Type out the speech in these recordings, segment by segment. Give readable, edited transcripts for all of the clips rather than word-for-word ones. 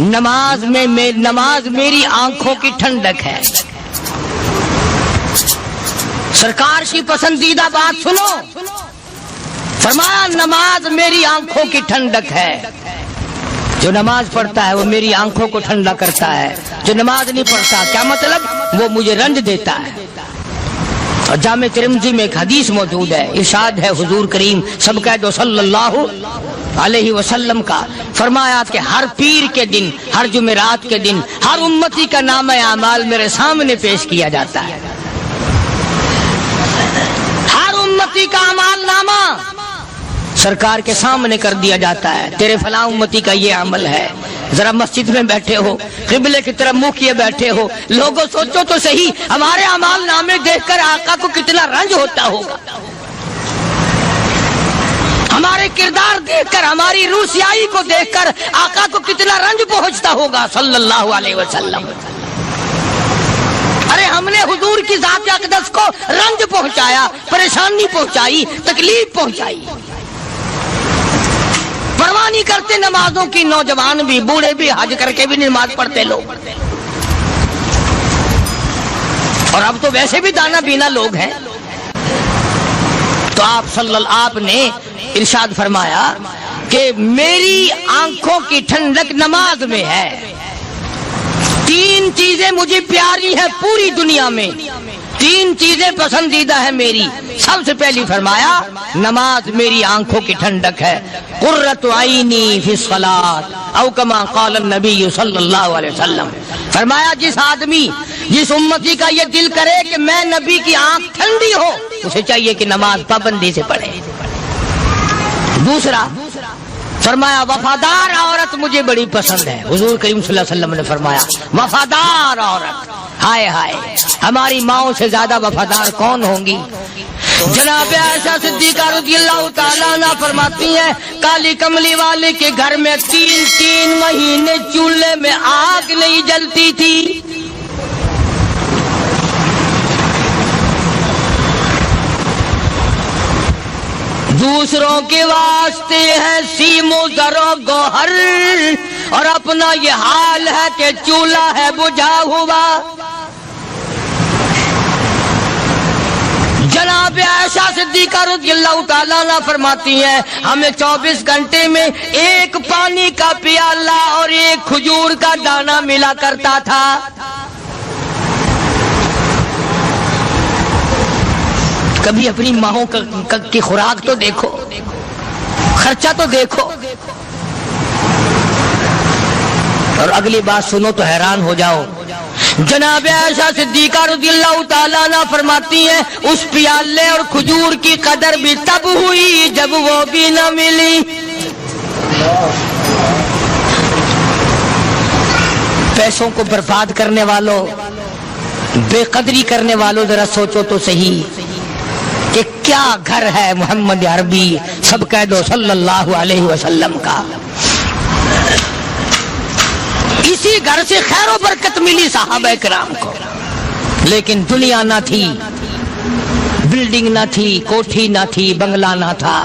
نماز میری آنکھوں کی ٹھنڈک ہے. سرکار کی پسندیدہ بات سنو. فرمایا نماز میری آنکھوں کی ٹھنڈک ہے. جو نماز پڑھتا ہے وہ میری آنکھوں کو ٹھنڈا کرتا ہے. جو نماز نہیں پڑھتا کیا مطلب؟ وہ مجھے رنج دیتا ہے. اور جامع ترمذی میں ایک حدیث موجود ہے. ارشاد ہے حضور کریم سب کہہ دو صلی اللہ علیہ وسلم کا. فرمایا کہ ہر پیر کے دن، ہر جمعرات کے دن ہر امتی کا نامہ اعمال میرے سامنے پیش کیا جاتا ہے. ہر امتی کا اعمال نامہ سرکار کے سامنے کر دیا جاتا ہے. تیرے فلاں امتی کا یہ عمل ہے. ذرا مسجد میں بیٹھے ہو، قبلے کی طرف منہ کیے بیٹھے ہو، لوگوں سوچو تو صحیح ہمارے اعمال نامے دیکھ کر آقا کو کتنا رنج ہوتا ہوگا. ہمارے کردار دیکھ کر، ہماری روح سیاہی کو دیکھ کر آقا کو کتنا رنج پہنچتا ہوگا صلی اللہ علیہ وسلم. ارے ہم نے حضور کی ذات اقدس کو رنج پہنچایا، پریشانی پہنچائی، تکلیف پہنچائی. پرواہ نہیں کرتے نمازوں کی. نوجوان بھی، بوڑھے بھی، حج کر کے بھی نماز پڑھتے لوگ. اور اب تو ویسے بھی دانا بینا لوگ ہیں. تو آپ نے ارشاد فرمایا کہ میری آنکھوں کی ٹھنڈک نماز میں ہے. 3 چیزیں مجھے پیاری ہیں پوری دنیا میں، 3 چیزیں پسندیدہ ہیں میری. سب سے پہلی فرمایا نماز میری آنکھوں کی ٹھنڈک ہے. قرۃ عینی فی الصلاۃ او کما قال النبی صلی اللہ علیہ وسلم. فرمایا جس آدمی، جس امتی کا یہ دل کرے کہ میں نبی کی آنکھ ٹھنڈی ہو، اسے چاہیے کہ نماز پابندی سے پڑھے. دوسرا فرمایا وفادار عورت مجھے بڑی پسند ہے. حضور کریم صلی اللہ علیہ وسلم نے فرمایا وفادار عورت، ہائے ہائے ہماری ماؤں سے زیادہ وفادار کون ہوں گی. جناب عائشہ صدیقہ رضی اللہ تعالیٰ عنہ فرماتی ہیں کالی کملی والے کے گھر میں 3 مہینے چولہے میں آگ نہیں جلتی تھی. دوسروں کے واسطے ہے سیم و زر و گوہر، اور اپنا یہ حال ہے کہ چولہا ہے بجھا ہوا. جناب عائشہ صدیقہ رضی اللہ تعالیٰ عنہ فرماتی ہیں ہمیں 24 گھنٹے میں ایک پانی کا پیالہ اور ایک کھجور کا دانہ ملا کرتا تھا. کبھی اپنی ماہوں کی خوراک تو دیکھو، خرچہ تو دیکھو. اور اگلی بات سنو تو حیران ہو جاؤ. جناب عائشہ صدیقہ رضی اللہ تعالیٰ عنہ فرماتی ہیں اس پیالے اور کھجور کی قدر بھی تب ہوئی جب وہ بھی نہ ملی. پیسوں کو برباد کرنے والوں، بے قدری کرنے والوں، ذرا سوچو تو صحیح کہ کیا گھر ہے محمد عربی سب کہہ دو صلی اللہ علیہ وسلم کا. اسی گھر سے خیر و برکت ملی صحابہ کرام کو. لیکن دنیا نہ تھی، بلڈنگ نہ تھی، کوٹھی نہ تھی، بنگلہ نہ تھا،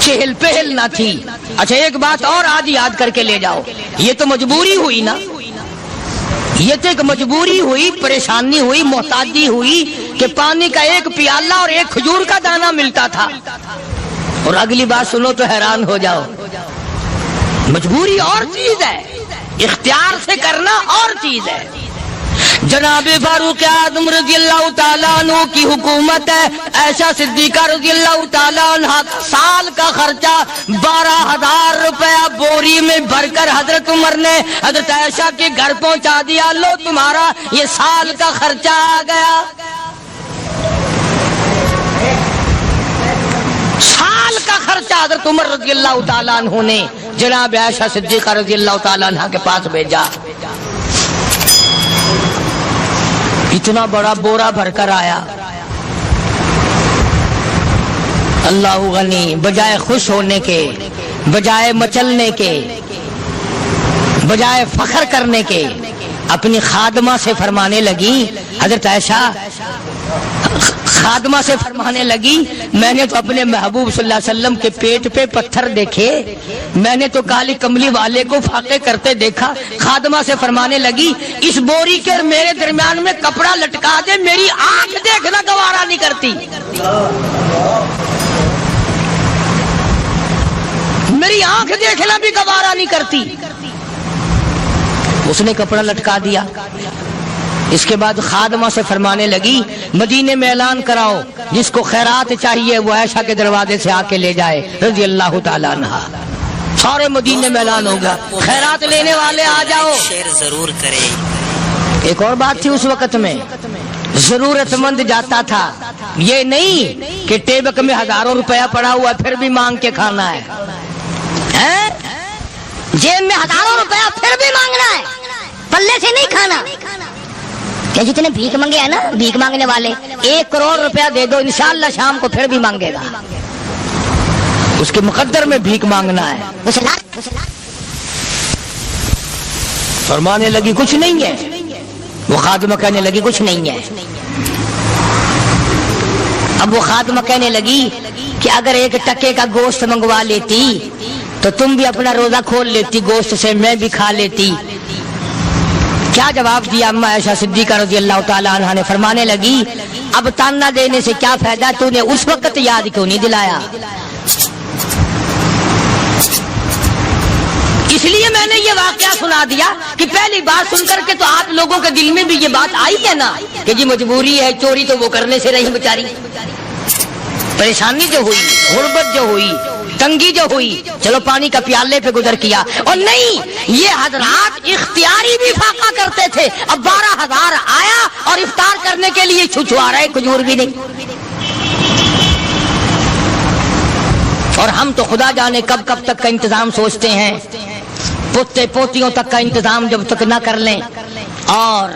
چہل پہل نہ تھی. اچھا ایک بات اور آج یاد کر کے لے جاؤ. یہ تو مجبوری ہوئی نا، یہ تو ایک مجبوری ہوئی، پریشانی ہوئی، محتاجی ہوئی کہ پانی کا ایک پیالہ اور ایک کھجور کا دانہ ملتا تھا. اور اگلی بات سنو تو حیران ہو جاؤ. مجبوری اور چیز ہے، اختیار سے کرنا اور چیز ہے. جناب فاروق اعظم رضی اللہ تعالیٰ عنہ کی حکومت ہے. عائشہ صدیقہ رضی اللہ تعالیٰ عنہ سال کا خرچہ 12,000 روپیہ بوری میں بھر کر حضرت عمر نے حضرت عائشہ کے گھر پہنچا دیا. لو تمہارا یہ سال کا خرچہ آ گیا. سال کا خرچہ حضرت عمر رضی اللہ تعالیٰ عنہ نے جناب عائشہ صدیقہ رضی اللہ تعالیٰ عنہ کے پاس بھیجا. اتنا بڑا بورا بھر کر آیا. اللہ غنی، بجائے خوش ہونے کے، بجائے مچلنے کے، بجائے فخر کرنے کے، اپنی خادمہ سے فرمانے لگی حضرت عائشہ خادمہ سے فرمانے لگی میں نے تو اپنے محبوب صلی اللہ علیہ وسلم کے پیٹ پہ پتھر دیکھے، میں نے تو کالی کملی والے کو فاقے کرتے دیکھا۔ خادمہ سے فرمانے لگی اس بوری کے میرے درمیان میں کپڑا لٹکا دے، میری آنکھ دیکھنا گوارا نہیں کرتی، میری آنکھ دیکھنا بھی گوارا نہیں کرتی۔ اس نے کپڑا لٹکا دیا۔ اس کے بعد خادمہ سے فرمانے لگی مدینے میں اعلان کراؤ جس کو خیرات چاہیے وہ عائشہ کے دروازے سے آ کے لے جائے رضی اللہ تعالیٰ عنہا۔ سارے مدینے میں اعلان ہوگا خیرات لینے والے آ جاؤ۔ شیئر ضرور کریں۔ ایک اور بات تھی اس وقت میں، ضرورت مند جاتا تھا، یہ نہیں کہ ٹیبک میں ہزاروں روپیہ پڑا ہوا پھر بھی مانگ کے کھانا ہے، جیب میں ہزاروں روپیہ پھر بھی مانگنا ہے، پلے سے نہیں کھانا۔ کہ جتنے بھیک مانگے ہیں نا بھیک مانگنے والے، 1 کروڑ روپیہ دے دو انشاءاللہ شام کو پھر بھی مانگے گا، اس کے مقدر میں بھیک مانگنا ہے۔ فرمانے لگی کچھ نہیں ہے، وہ خادمہ کہنے لگی کچھ نہیں ہے۔ اب وہ خادمہ کہنے لگی کہ اگر 1 ٹکے کا گوشت منگوا لیتی تو تم بھی اپنا روزہ کھول لیتی، گوشت سے میں بھی کھا لیتی۔ کیا جواب دیا اما عائشہ صدیقہ رضی اللہ تعالی عنہا نے؟ فرمانے لگی اب تانا دینے سے کیا فائدہ، تو نے اس وقت یاد کیوں نہیں دلایا؟ اس لیے میں نے یہ واقعہ سنا دیا کہ پہلی بات سن کر کے تو آپ لوگوں کے دل میں بھی یہ بات آئی ہے نا کہ جی مجبوری ہے، چوری تو وہ کرنے سے رہی بیچاری، پریشانی جو ہوئی، غربت جو ہوئی، تنگی جو ہوئی، چلو پانی کا پیالے پہ گزر کیا۔ اور نہیں، یہ حضرات اختیاری بھی فاقہ کرتے تھے۔ اب 12,000 آیا اور افطار کرنے کے لیے چھچوا رہے، کھجور بھی نہیں۔ اور ہم تو خدا جانے کب کب تک کا انتظام سوچتے ہیں، پوتے پوتیوں تک کا انتظام جب تک نہ کر لیں اور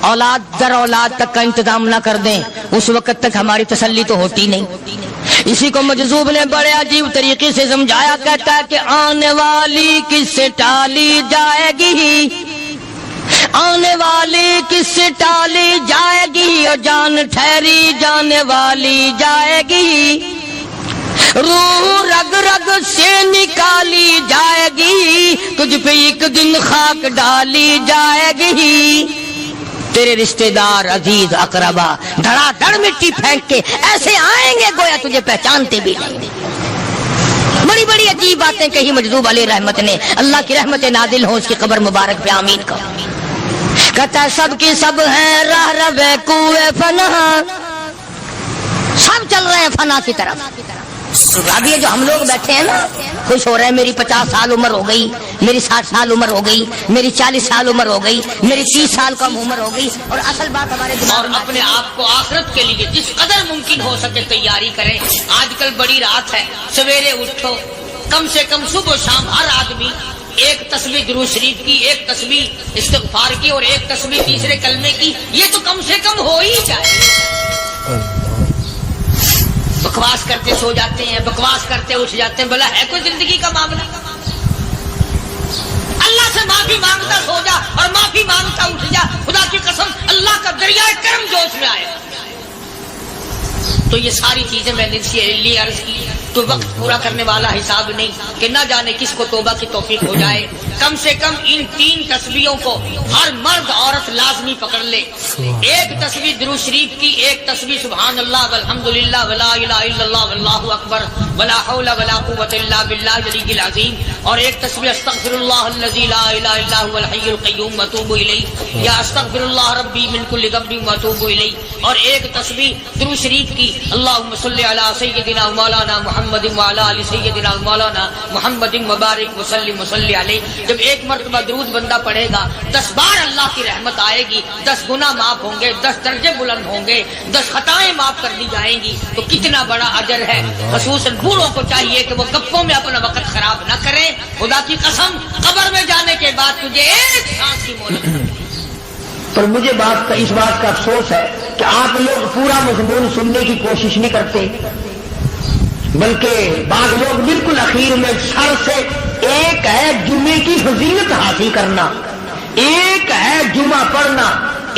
اولاد در اولاد تک کا انتظام نہ کر دیں اس وقت تک ہماری تسلی تو ہوتی نہیں۔ اسی کو مجذوب نے بڑے عجیب طریقے سے سمجھایا، کہتا ہے کہ آنے والی کس سے ٹالی جائے گی، آنے والی کس سے ٹالی جائے گی، اور جان ٹھہری جانے والی جائے گی، روح رگ رگ سے نکالی جائے گی، تجھ پہ ایک دن خاک ڈالی جائے گی، تیرے رشتہ دار عزیز اقربا دھڑا دھڑ مٹی پھینک کے ایسے آئیں گے گویا تجھے پہچانتے بھی نہیں۔ بڑی بڑی عجیب باتیں کہی مجذوب علیہ رحمت نے، اللہ کی رحمت نازل ہو اس کی قبر مبارک پہ، آمین کو۔ کہتا ہے سب کی سب ہیں راہ رب کوئے فنا، سب چل رہے ہیں فنا کی طرف۔ اب یہ جو ہم لوگ بیٹھے ہیں نا خوش ہو رہے ہیں، میری 50 سال عمر ہو گئی، میری 60 سال عمر ہو گئی، میری 40 سال عمر ہو گئی، میری 30 سال کم عمر ہو گئی، اور اصل بات ہمارے دماغ میں اپنے آپ کو آخرت کے لیے جس قدر ممکن ہو سکے تیاری کریں۔ آج کل بڑی رات ہے، سویرے اٹھو، کم سے کم صبح و شام ہر آدمی 1 تسبیح درود شریف کی، 1 تسبیح استغفار کی، اور 1 تسبیح تیسرے کلمے کی، یہ تو کم سے کم ہو ہی جائے۔ بکواس کرتے سو جاتے ہیں، بکواس کرتے اٹھ جاتے ہیں، بلا ہے کوئی زندگی کا معاملہ؟ اللہ سے معافی مانگتا سو جا اور معافی مانگتا اٹھ جا، خدا کی قسم اللہ کا دریائے کرم جوش میں آئے۔ تو یہ ساری چیزیں میں نے لیے عرض کی، تو وقت پورا کرنے والا حساب نہیں کہ نہ جانے کس کو توبہ کی توفیق ہو جائے۔ کم سے کم ان 3 تسبیحوں کو ہر مرد عورت لازمی پکڑ لے۔ 1 تسبیح درود شریف کی، 1 تسبیح سبحان اللہ والحمدللہ ولا الہ الا اللہ واللہ اکبر ولا حول ولا قوۃ الا باللہ العلی العظیم، اور 1 تسبیح استغفر اللہ الذی لا الہ الا هو الحی القیوم واتوب الیہ، یا استغفر اللہ ربی من کل ذنب واتوب الیہ، اور 1 تسبیح درود شریف کی اللہم صلی علی سیدنا مولانا محمد وعلی آل سیدنا مولانا محمد مبارک وسلم وصلی علیہ۔ جب 1 مرتبہ درود بندہ پڑھے گا 10 بار اللہ کی رحمت آئے گی، 10 گناہ معاف ہوں گے، 10 درجے بلند ہوں گے، 10 خطائیں معاف کر دی جائیں گی، تو کتنا بڑا اجر ہے۔ خصوصاً بوڑھوں کو چاہیے کہ وہ گپوں میں اپنا وقت خراب نہ کریں۔ خدا کی قسم قبر میں جانے کے بعد تجھے 1 سانس کی مہلت ملے۔ پر مجھے اس بات کا افسوس ہے کہ آپ لوگ پورا مضمون سننے کی کوشش نہیں کرتے، بلکہ بعض لوگ بالکل اخیر میں سر سے، ایک ہے جمعے کی فضیلت حاصل کرنا، ایک ہے جمعہ پڑھنا،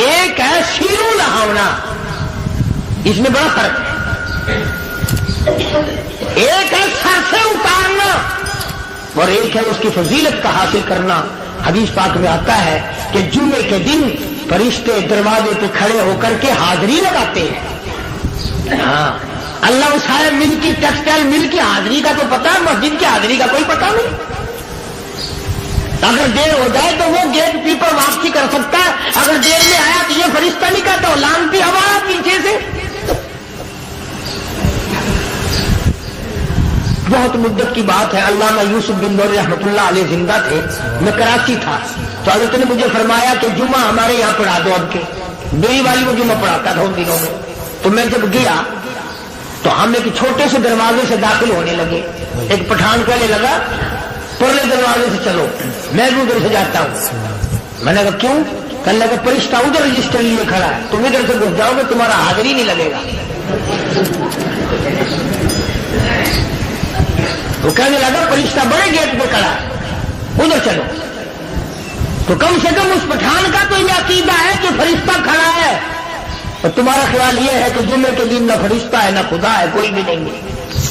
ایک ہے سینوں لہاؤنا، اس میں بڑا فرق ہے. ایک ہے سر سے اتارنا اور ایک ہے اس کی فضیلت کا حاصل کرنا. حدیث پاک میں آتا ہے کہ جمعے کے دن فرشتے دروازے پہ کھڑے ہو کر کے حاضری لگاتے ہیں. ہاں اللہ صاحب مل کی ٹیکسٹائل مل کی حاضری کا تو پتا ہے, مسجد کی حاضری کا کوئی پتا نہیں. اگر دیر ہو جائے تو وہ گیٹ کیپر واپسی کر سکتا ہے, اگر دیر میں آیا تو یہ فرشتہ نہیں کہتا, لانتی ہوا پیچھے سے. بہت مدت کی بات ہے, علامہ یوسف بن نور رحمۃ اللہ علیہ زندہ تھے, میں کراچی تھا, تو حضرت نے مجھے فرمایا کہ جمعہ ہمارے یہاں پڑھا دو. اب کے میری والی وہ جمعہ پڑھاتا تھا ان دنوں میں. تو میں جب گیا تو ہم ایک چھوٹے سے دروازے سے داخل ہونے لگے. ایک پٹھان کہنے لگا پرلے دروازے سے چلو, میں بھی ادھر سے جاتا ہوں. میں نے کہا کیوں؟ کہنے لگا فرشتہ ادھر رجسٹر لیے کھڑا ہے, تم ادھر سے گھس جاؤ گے تمہارا حاضری نہیں لگے گا. وہ کہنے لگا فرشتہ بڑے گیٹ پہ کھڑا ہے, ادھر چلو. تو کم سے کم اس پٹھان کا تو یہ عقیدہ ہے کہ فرشتہ کھڑا ہے, اور تمہارا خیال یہ ہے کہ جمعے کے دن نہ فرشتہ ہے نہ خدا ہے, کوئی بھی نہیں ہے.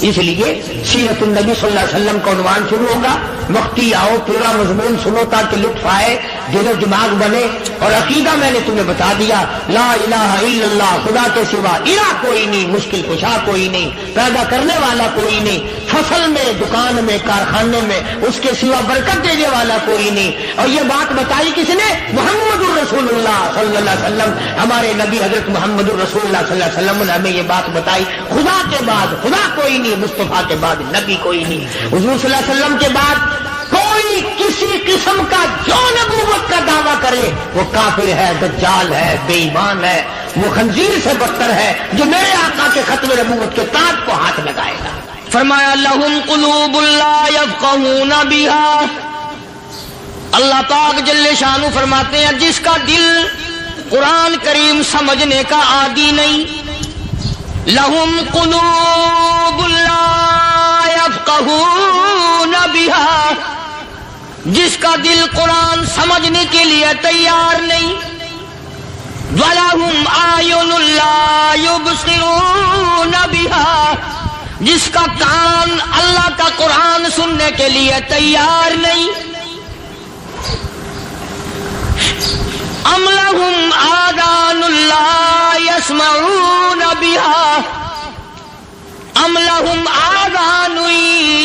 اس لیے سیرت النبی صلی اللہ علیہ وسلم کا عنوان شروع ہوگا. وقتی آؤ پورا مضمون سنو تاکہ لطف آئے, دل و دماغ بنے. اور عقیدہ میں نے تمہیں بتا دیا, لا الہ الا اللہ, خدا کے سوا الہ کوئی نہیں, مشکل کشا کوئی نہیں, پیدا کرنے والا کوئی نہیں, فصل میں دکان میں کارخانے میں اس کے سوا برکت دینے والا کوئی نہیں. اور یہ بات بتائی کس نے؟ محمد الرسول اللہ صلی اللہ علیہ وسلم. ہمارے نبی حضرت محمد الرسول اللہ صلی اللہ علیہ وسلم نے ہمیں یہ بات بتائی, خدا کے بعد خدا کوئی نہیں, مصطفیٰ کے بعد نبی کوئی نہیں, حضور صلی اللہ علیہ وسلم کے بعد کوئی کسی قسم کا جو نبوت کا دعویٰ کرے وہ کافر ہے, دجال ہے, بے ایمان ہے, وہ خنزیر سے بدتر ہے جو میرے آقا کے ختم نبوت کے تاج کو ہاتھ لگائے گا. فرمایا لہم قلوب لا یفقہون بہا. اللہ پاک جل شانہ فرماتے ہیں جس کا دل قرآن کریم سمجھنے کا عادی نہیں, لہم قلوب لا یفقہون بہا, جس کا دل قرآن سمجھنے کے لیے تیار نہیں, وَلَهُمْ أَعْيُنٌ لَا يُبْصِرُونَ بِهَا, جس کا کان اللہ کا قرآن سننے کے لیے تیار نہیں. أَمْ لَهُمْ آذَانٌ لَا يَسْمَعُونَ بِهَا, أَمْ لَهُمْ آذَانٌ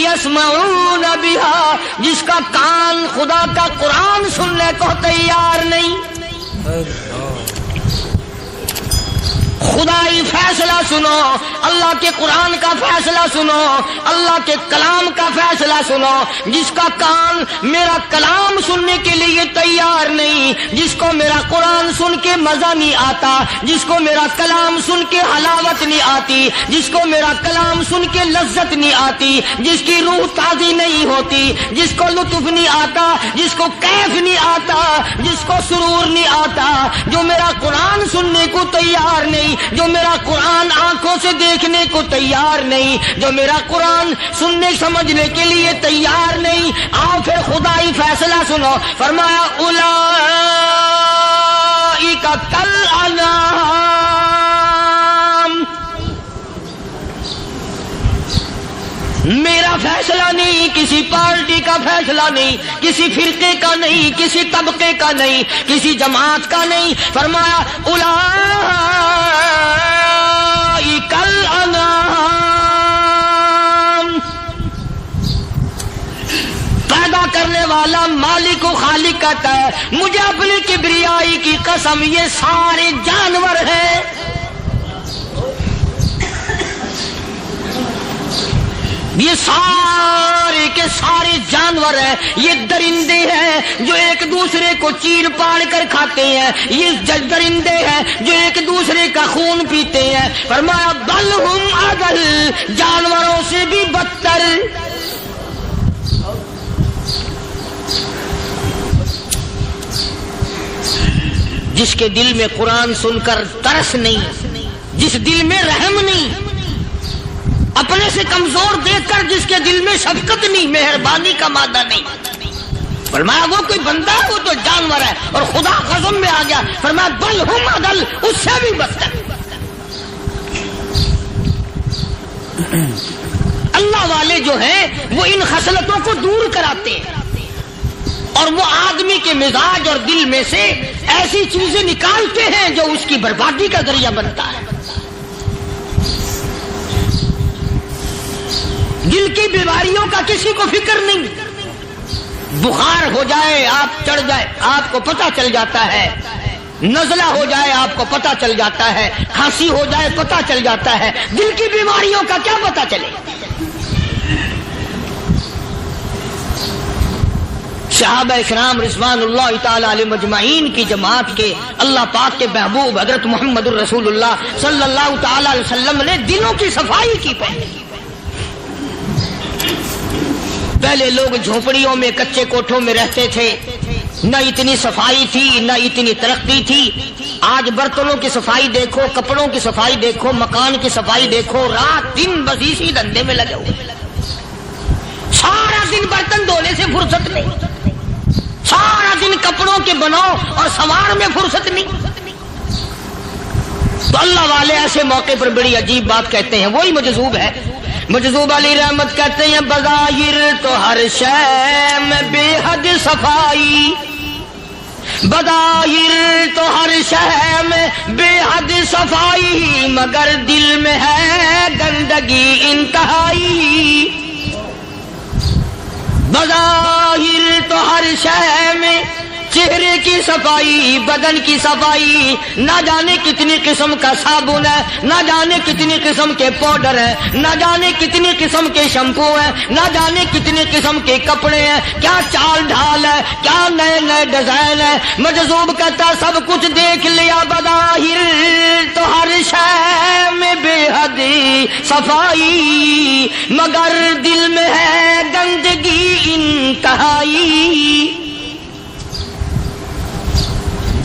يَسْمَعُونَ بِهَا, جس کا کان خدا کا قرآن سننے کو تیار نہیں. خدائی فیصلہ سنو, اللہ کے قرآن کا فیصلہ سنو, اللہ کے کلام کا فیصلہ سنو. جس کا کان میرا کلام سننے کے لیے تیار نہیں, جس کو میرا قرآن سن کے مزہ نہیں آتا, جس کو میرا کلام سن کے حلاوت نہیں آتی, جس کو میرا کلام سن کے لذت نہیں آتی, جس کی روح تازی نہیں ہوتی, جس کو لطف نہیں آتا, جس کو کیف نہیں آتا, جس کو سرور نہیں آتا, جو میرا قرآن سننے کو تیار نہیں, جو میرا قرآن آنکھوں سے دیکھنے کو تیار نہیں, جو میرا قرآن سننے سمجھنے کے لیے تیار نہیں. آؤ پھر خدائی فیصلہ سنو. فرمایا اولئک کالانعام, میرا فیصلہ نہیں, کسی پارٹی کا فیصلہ نہیں, کسی فرقے کا نہیں, کسی طبقے کا نہیں, کسی جماعت کا نہیں. فرمایا اولئک الانعام, پیدا کرنے والا مالک و خالق کہتا ہے مجھے اپنی کبریائی کی قسم یہ سارے جانور ہیں. یہ سارے کے سارے جانور ہیں, یہ درندے ہیں جو ایک دوسرے کو چیر پاڑ کر کھاتے ہیں, یہ درندے ہیں جو ایک دوسرے کا خون پیتے ہیں. فرمایا بل ہم اضل, جانوروں سے بھی بدتر. جس کے دل میں قرآن سن کر ترس نہیں, جس دل میں رحم نہیں, اپنے سے کمزور دیکھ کر جس کے دل میں شفقت نہیں, مہربانی کا مادہ نہیں. فرمایا وہ کوئی بندہ ہے, وہ تو جانور ہے. اور خدا قسم میں آ گیا, فرمایا بل ہم عدل, اس سے بھی بدتر. اللہ والے جو ہیں وہ ان خصلتوں کو دور کراتے ہیں اور وہ آدمی کے مزاج اور دل میں سے ایسی چیزیں نکالتے ہیں جو اس کی بربادی کا ذریعہ بنتا ہے. دل کی بیماریوں کا کسی کو فکر نہیں. بخار ہو جائے آپ چڑھ جائے آپ کو پتہ چل جاتا ہے, نزلہ ہو جائے آپ کو پتہ چل جاتا ہے, کھانسی ہو جائے پتہ چل جاتا ہے. دل کی بیماریوں کا کیا پتہ چلے؟ صحابہ کرام رضوان اللہ تعالی علیہ مجمعین کی جماعت کے اللہ پاک کے محبوب حضرت محمد الرسول اللہ صلی اللہ تعالی علیہ وسلم نے دلوں کی صفائی کی. پہلے لوگ جھونپڑیوں میں کچے کوٹھوں میں رہتے تھے, نہ اتنی صفائی تھی نہ اتنی ترقی تھی. آج برتنوں کی صفائی دیکھو, کپڑوں کی صفائی دیکھو, مکان کی صفائی دیکھو, رات دن بس اسی دھندے میں لگے ہوئے. سارا دن برتن دھونے سے فرصت نہیں, سارا دن کپڑوں کے بناؤ اور سوار میں فرصت نہیں. تو اللہ والے ایسے موقع پر بڑی عجیب بات کہتے ہیں, وہی مجذوب ہے. مجذوب علی رحمت کہتے ہیں بظاہر تو ہر شے میں بے حد صفائی, بظاہر تو ہر شے میں بے حد صفائی, مگر دل میں ہے گندگی انتہائی. بظاہر تو ہر شے میں چہرے کی صفائی, بدن کی صفائی, نہ جانے کتنی قسم کا صابن ہے, نہ جانے کتنی قسم کے پاؤڈر ہے, نہ جانے کتنی قسم کے شیمپو ہیں, نہ جانے کتنی قسم کے کپڑے ہیں, کیا چال ڈھال ہے, کیا نئے نئے ڈیزائن ہے. مجذوب کہتا سب کچھ دیکھ لیا, بظاہر تو ہر شے میں بے حد صفائی, مگر دل میں ہے گندگی انتہائی.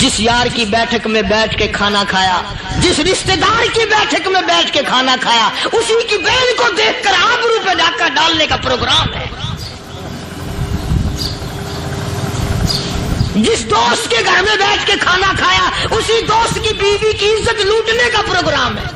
جس یار کی بیٹھک میں بیٹھ کے کھانا کھایا, جس رشتہ دار کی بیٹھک میں بیٹھ کے کھانا کھایا, اسی کی بہن کو دیکھ کر آبرو پہ ڈاکہ ڈالنے کا پروگرام ہے. جس دوست کے گھر میں بیٹھ کے کھانا کھایا, اسی دوست کی بیوی کی عزت لوٹنے کا پروگرام ہے.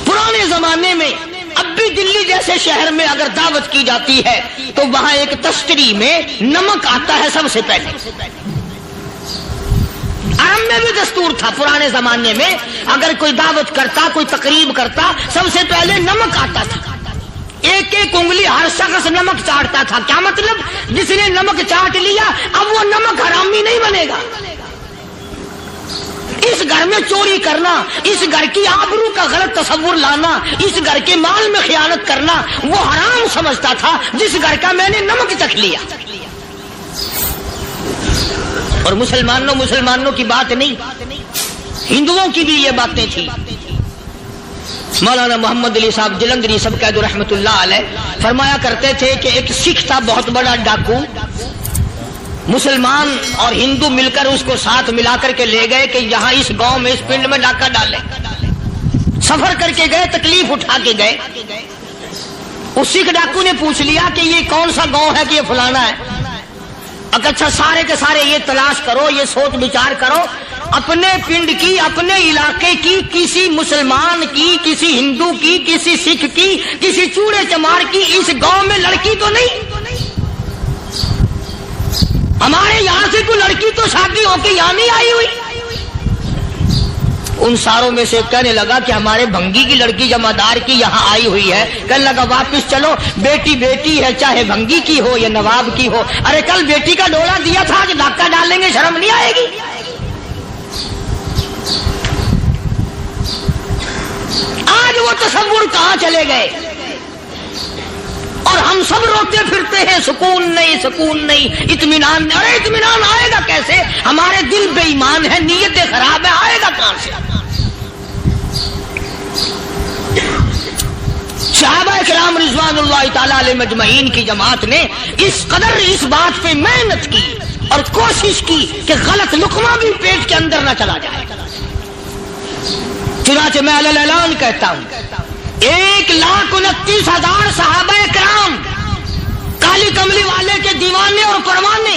پرانے زمانے میں اب بھی دلی جیسے شہر میں اگر دعوت کی جاتی ہے تو وہاں ایک تشتری میں نمک آتا ہے سب سے پہلے. عام میں بھی دستور تھا پرانے زمانے میں, اگر کوئی دعوت کرتا, کوئی تقریب کرتا, سب سے پہلے نمک آتا تھا. ایک ایک انگلی ہر شخص نمک چاٹتا تھا. کیا مطلب؟ جس نے نمک چاٹ لیا اب وہ نمک حرامی نہیں بنے گا. اس گھر میں چوری کرنا, اس گھر کی آبرو کا غلط تصور لانا, اس گھر کے مال میں خیانت کرنا وہ حرام سمجھتا تھا جس گھر کا میں نے نمک چکھ لیا. اور مسلمانوں کی بات نہیں, ہندوؤں کی بھی یہ باتیں تھی. مولانا محمد علی صاحب جلندری سب قید رحمت اللہ علیہ فرمایا کرتے تھے کہ ایک سکھ تھا بہت بڑا ڈاکو, مسلمان اور ہندو مل کر اس کو ساتھ ملا کر کے لے گئے کہ یہاں اس گاؤں میں اس پنڈ میں ڈاکہ ڈالے. سفر کر کے گئے, تکلیف اٹھا کے گئے. اس سکھ ڈاکو نے پوچھ لیا کہ یہ کون سا گاؤں ہے کہ یہ فلانا ہے. اچھا سارے کے سارے یہ تلاش کرو, یہ سوچ بچار کرو, اپنے پنڈ کی, اپنے علاقے کی, کسی مسلمان کی, کسی ہندو کی, کسی سکھ کی, کسی چوڑے چمار کی اس گاؤں میں لڑکی تو نہیں. ہمارے یہاں سے کوئی لڑکی تو شادی ہو کے یہاں نہیں آئی ہوئی. ان ساروں میں سے کہنے لگا کہ ہمارے بھنگی کی لڑکی جمادار کی یہاں آئی ہوئی ہے. کہنے لگا واپس چلو, بیٹی بیٹی ہے چاہے بھنگی کی ہو یا نواب کی ہو. ارے کل بیٹی کا ڈولا دیا تھا, آج ڈاکہ ڈالیں گے, شرم نہیں آئے گی؟ آج وہ تصور کہاں چلے گئے اور ہم سب روتے پھرتے ہیں سکون نہیں, سکون نہیں, اطمینان نہیں. ارے اطمینان آئے گا کیسے؟ ہمارے دل بے ایمان ہے, نیتیں خراب ہے, آئے گا کہاں سے؟ صحابہ کرام رضوان اللہ تعالی علیہ مجمعین کی جماعت نے اس قدر اس بات پہ محنت کی اور کوشش کی کہ غلط لقمہ بھی پیٹ کے اندر نہ چلا جائے. چنانچہ میں اعلان کہتا ہوں 1,29,000 صحابہ کرام کالی کملی والے کے دیوانے اور پروانے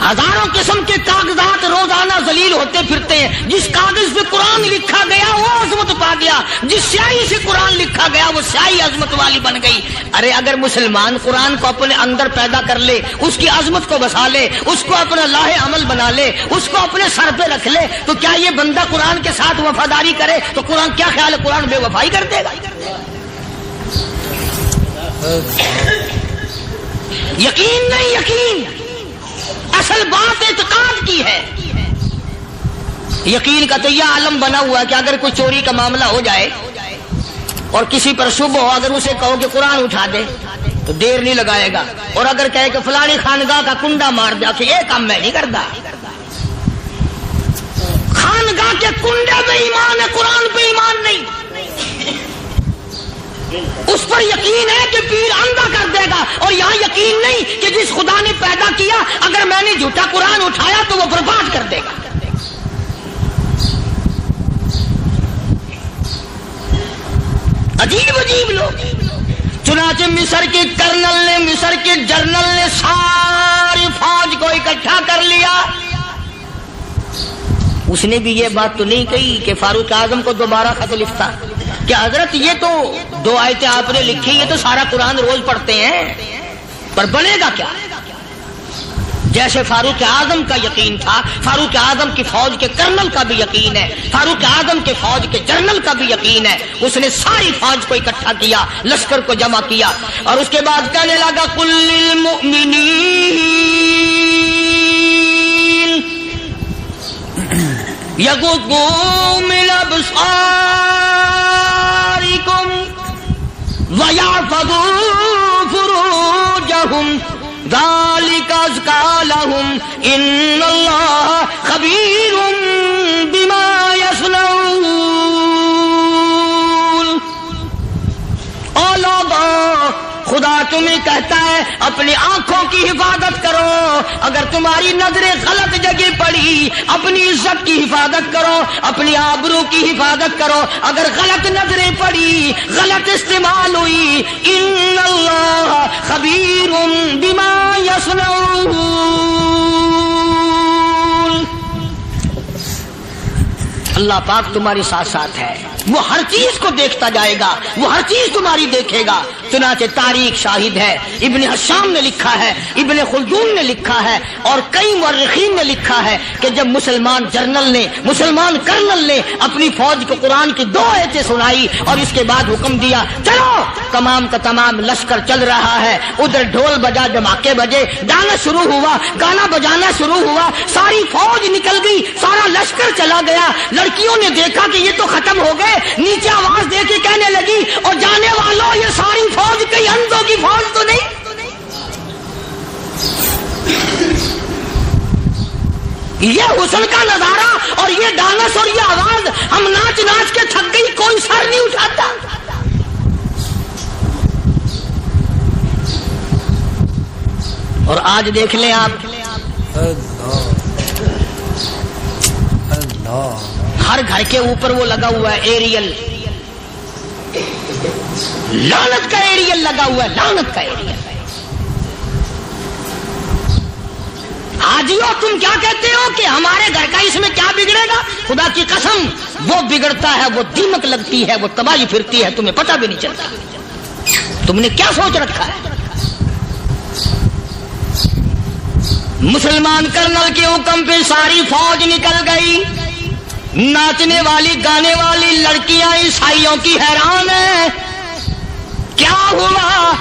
ہزاروں قسم کے کاغذات روزانہ ذلیل ہوتے پھرتے ہیں. جس کاغذ پہ قرآن لکھا گیا وہ عظمت پا گیا, جس سیاہی سے قرآن لکھا گیا وہ سیاہی عظمت والی بن گئی. ارے اگر مسلمان قرآن کو اپنے اندر پیدا کر لے, اس کی عظمت کو بسا لے, اس کو اپنا لاہ عمل بنا لے, اس کو اپنے سر پہ رکھ لے, تو کیا یہ بندہ قرآن کے ساتھ وفاداری کرے تو قرآن کیا خیال ہے قرآن بے وفائی کر دے گا؟ یقین نہیں, یقین اصل بات اعتقاد کی ہے. یقین کا تو یہ عالم بنا ہوا ہے کہ اگر کوئی چوری کا معاملہ ہو جائے اور کسی پر شبہ ہو, اگر اسے کہو کہ قرآن اٹھا دے تو دیر نہیں لگائے گا, اور اگر کہے کہ فلانی خانگاہ کا کنڈا مار دیا تو یہ کام میں نہیں کرتا. خانگاہ کے کنڈے پہ ایمان ہے, قرآن پہ ایمان نہیں. اس پر یقین ہے کہ پیر اندھا کر دے گا, اور یہاں یقین نہیں کہ جس خدا نے پیدا کیا اگر میں نے جھوٹا قرآن اٹھایا تو وہ برباد کر دے گا. عجیب عجیب لوگ. چنانچہ مصر کے کرنل نے, مصر کے جنرل نے ساری فوج کو اکٹھا کر لیا. اس نے بھی یہ بات تو نہیں کہی کہ فاروق اعظم کو دوبارہ خط لکھتا کہ حضرت یہ تو 2 آیتیں آپ نے لکھی, یہ تو سارا قرآن روز پڑھتے ہیں, پر بنے گا کیا؟ جیسے فاروق اعظم کا یقین تھا, فاروق اعظم کی فوج کے کرنل کا بھی یقین ہے, فاروق اعظم کے فوج کے جنرل کا بھی یقین ہے. اس نے ساری فوج کو اکٹھا کیا, لشکر کو جمع کیا, اور اس کے بعد کہنے لگا قل للمؤمنین یغضوا من ابصارکم ویحفظوا فروجہم ذالک ازکی لہم ان اللہ خبیر بما یصنعون. او لوگو, خدا تمہیں کہتا ہے اپنی آنکھوں کی حفاظت کرو. اگر تمہاری نظریں غلط جگہ پڑی, اپنی عزت کی حفاظت کرو, اپنی آبرو کی حفاظت کرو. اگر غلط نظریں پڑی, غلط استعمال ہوئی, ان اللہ خبیر بما یصنعون. اللہ پاک تمہارے ساتھ ساتھ ہے, وہ ہر چیز کو دیکھتا جائے گا, وہ ہر چیز تمہاری دیکھے گا. چنانچہ تاریخ شاہد ہے, ابن حشام نے لکھا ہے, ابن خلدون نے لکھا ہے, اور کئی مورخین نے لکھا ہے کہ جب مسلمان جنرل نے, مسلمان کرنل نے اپنی فوج کو قرآن کی 2 آیتیں سنائی اور اس کے بعد حکم دیا چلو, تمام کا تمام لشکر چل رہا ہے. ادھر ڈھول بجا, دھماکے بجے, گانا شروع ہوا, گانا بجانا شروع ہوا, ساری فوج نکل گئی, سارا لشکر چلا گیا. لڑکیوں نے دیکھا کہ یہ تو ختم ہو گئے, نیچے آواز دے کے کہنے لگی اور جانے والوں یہ ساری فوج کئی اندھوں کی فوج تو نہیں. یہ حسن کا نظارہ اور یہ ڈانس اور یہ آواز, ہم ناچ ناچ کے تھک گئی, کوئی سر نہیں اٹھاتا. اور آج دیکھ لیں آپ, ہر گھر کے اوپر وہ لگا ہوا ہے ایریل, لعنت کا ایریل لگا ہوا ہے, لعنت کا ایریل. آجیو تم کیا کہتے ہو کہ ہمارے گھر کا اس میں کیا بگڑے گا؟ خدا کی قسم وہ بگڑتا ہے, وہ دیمک لگتی ہے, وہ تباہی پھرتی ہے, تمہیں پتہ بھی نہیں چلتا. تم نے کیا سوچ رکھا ہے؟ مسلمان کرنل کے حکم پہ ساری فوج نکل گئی. ناچنے والی گانے والی لڑکیاں عیسائیوں کی حیران ہیں, کیا ہوا؟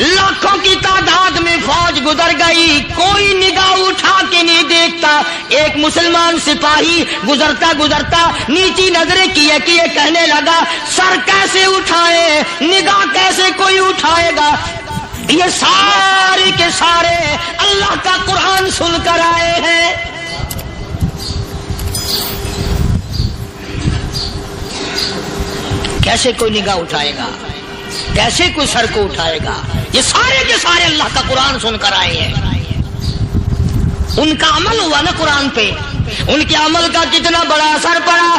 لاکھوں کی تعداد میں فوج گزر گئی, کوئی نگاہ اٹھا کے نہیں دیکھتا. ایک مسلمان سپاہی گزرتا گزرتا نیچی نظریں کیے کیے کہنے لگا سر کیسے اٹھائے, نگاہ کیسے کوئی اٹھائے گا؟ یہ سارے کے سارے اللہ کا قرآن سن کر آئے ہیں. کیسے کوئی نگاہ اٹھائے گا, کیسے کوئی سر کو اٹھائے گا؟ یہ سارے کے سارے اللہ کا قرآن سن کر آئے ہیں. ان کا عمل ہوا نا قرآن پہ, ان کے عمل کا کتنا بڑا اثر پڑا.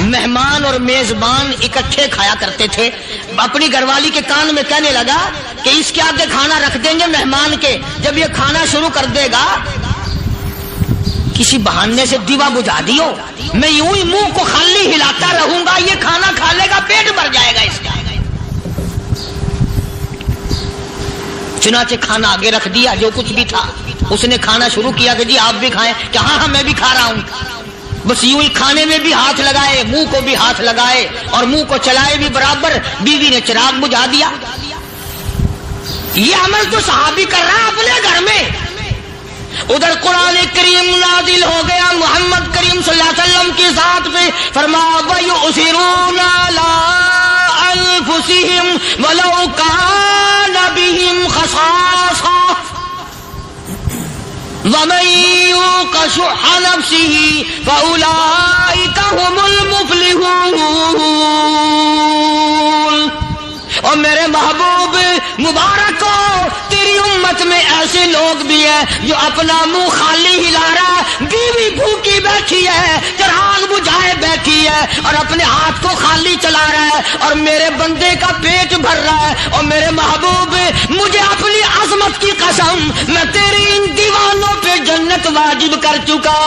مہمان اور میزبان اکٹھے کھایا کرتے تھے. اپنی گھر والی کے کان میں کہنے لگا کہ اس کے آگے کھانا رکھ دیں گے مہمان کے, جب یہ کھانا شروع کر دے گا کسی بہانے سے دیوا بجھا دیو, میں یوں ہی منہ کو خالی ہلاتا رہوں گا, یہ کھانا کھا لے گا, پیٹ بھر جائے گا اس کا. چنانچہ کھانا آگے رکھ دیا, جو کچھ بھی تھا اس نے کھانا شروع کیا کہ جی آپ بھی کھائیں, کہ ہاں میں بھی کھا رہا ہوں. بس یوں ہی کھانے میں بھی ہاتھ لگائے, منہ کو بھی ہاتھ لگائے اور منہ کو چلائے بھی برابر. بیوی نے چراغ بجھا دیا. یہ عمل تو صحابی کر رہا ہے اپنے گھر میں. ادھر قرآن کریم نازل ہو گیا محمد کریم صلی اللہ علیہ وسلم کی ذات پہ, فرمایا وَيُؤْثِرُونَ عَلَىٰ أَنفُسِهِمْ وَلَوْ كَانَ بِهِمْ خَصَاصَةٌ وَمَن يُوقَ شُحَّ نَفْسِهِ فَأُولَٰئِكَ هُمُ الْمُفْلِحُونَ. اور میرے محبوب مبارک ہو, تیری امت میں ایسے لوگ بھی ہیں جو اپنا منہ خالی ہلا رہا ہے, بیوی بھوکی بیٹھی ہے, چراغ بجھائے بیٹھی ہے اور اپنے ہاتھ کو خالی چلا رہا ہے, اور میرے بندے کا پیٹ بھر رہا ہے. اور میرے محبوب مجھے اپنی عظمت کی قسم, میں تیری ان دیوانوں پہ جنت واجب کر چکا.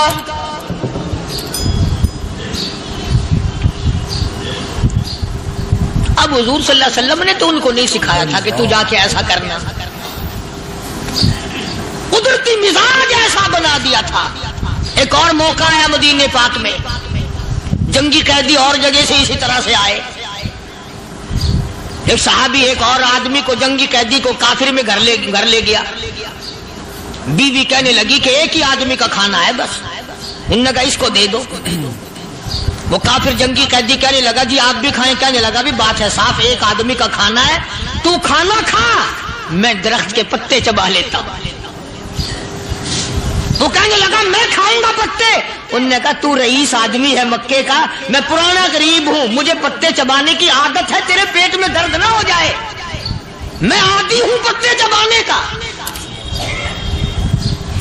اب حضور صلی اللہ علیہ وسلم نے تو ان کو نہیں سکھایا تھا کہ تو جا کے ایسا کرنا, قدرتی مزاج ایسا بنا دیا تھا. ایک اور موقع ہے مدینے پاک میں, جنگی قیدی اور جگہ سے اسی طرح سے آئے. ایک صحابی ایک اور آدمی کو, جنگی قیدی کو کافر میں گھر لے گیا. بیوی کہنے لگی کہ ایک ہی آدمی کا کھانا ہے بس, انہوں نے کہا اس کو دے دو. وہ کافر جنگی قیدی کہنے لگا جی آپ بھی کھائیں, کہنے لگا بھی بات ہے صاف, ایک آدمی کا کھانا ہے, تو کھانا کھا, میں درخت کے پتے چبا لیتا ہوں. وہ کہنے لگا میں کھاؤں گا پتے. انہوں نے کہا تو رئیس آدمی ہے مکے کا, میں پرانا غریب ہوں, مجھے پتے چبانے کی عادت ہے, تیرے پیٹ میں درد نہ ہو جائے, میں عادی ہوں پتے چبانے کا.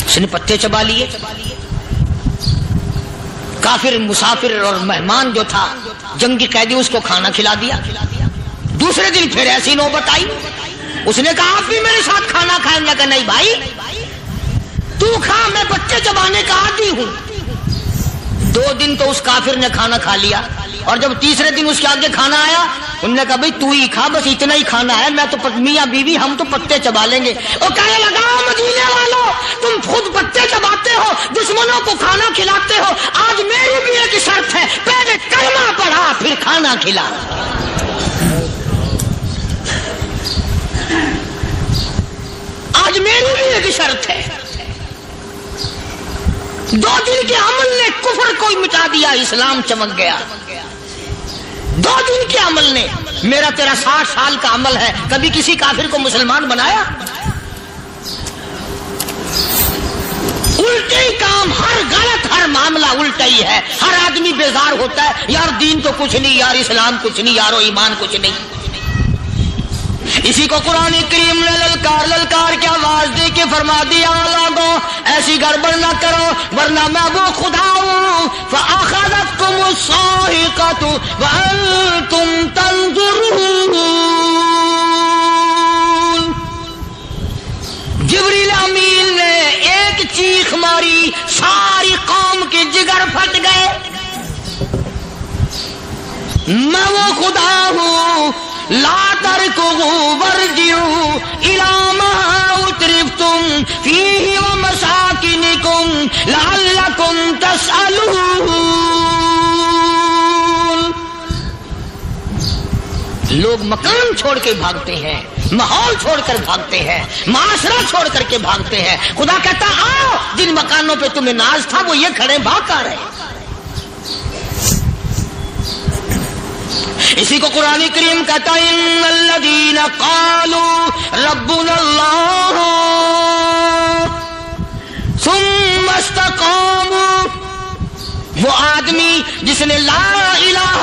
اس نے پتے چبا لیے. کافر مسافر اور مہمان جو تھا جنگی قیدی, اس کو کھانا کھلا دیا. دوسرے دن پھر ایسی نوبت آئی, اس نے کہا آپ بھی میرے ساتھ کھانا کھائیں گے؟ کہ نہیں بھائی تو کھا, میں بچے چبانے کا عادی ہوں. 2 دن تو اس کافر نے کھانا کھا لیا, اور جب تیسرے دن اس کے آگے کھانا آیا, انہوں نے کہا بھائی تو ہی کھا, بس اتنا ہی کھانا ہے, میں تو میاں بیوی ہم تو پتے چبا لیں گے. اور کہنے لگا مدینے والوں, تم خود پتے چباتے ہو, دشمنوں کو کھانا کھلاتے ہو, آج میری بھی ایک شرط ہے, پہلے کلمہ پڑھا پھر کھانا کھلا. آج میری بھی ایک شرط ہے. 2 دن کے عمل نے کفر کو مٹا دیا, اسلام چمک گیا. 2 دن کے عمل نے, میرا تیرا 60 سال کا عمل ہے, کبھی کسی کافر کو مسلمان بنایا؟ الٹے ہی کام, ہر غلط, ہر معاملہ الٹا ہی ہے. ہر آدمی بیزار ہوتا ہے, یار دین تو کچھ نہیں, یار اسلام کچھ نہیں, یارو ایمان کچھ نہیں. اسی کو قرآن کریم نے للکار کے آواز دے کے فرما دیا, لوگوں ایسی گڑبڑ نہ کرو ورنہ میں وہ خدا ہوں. فَأَخَذَتْكُمُ الصَّاعِقَةُ وَأَنْتُمْ تَنظُرُونَ. جبریل امین نے ایک چیخ ماری, ساری قوم کے جگر پھٹ گئے. میں وہ خدا ہوں, لا تركضوا وارجعوا إلى ما أترفتم فيه ومساكنكم لعلكم تسألون. لوگ مکان چھوڑ کے بھاگتے ہیں, ماحول چھوڑ کر بھاگتے ہیں, معاشرہ چھوڑ کر کے بھاگتے ہیں. خدا کہتا آؤ, جن مکانوں پہ تمہیں ناز تھا وہ یہ کھڑے بھاگ کر رہے. اسی کو قرآن کریم کہتا ہے ان الذین قالوا ربنا اللہ ثم استقاموا, وہ آدمی جس نے لا الہ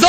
2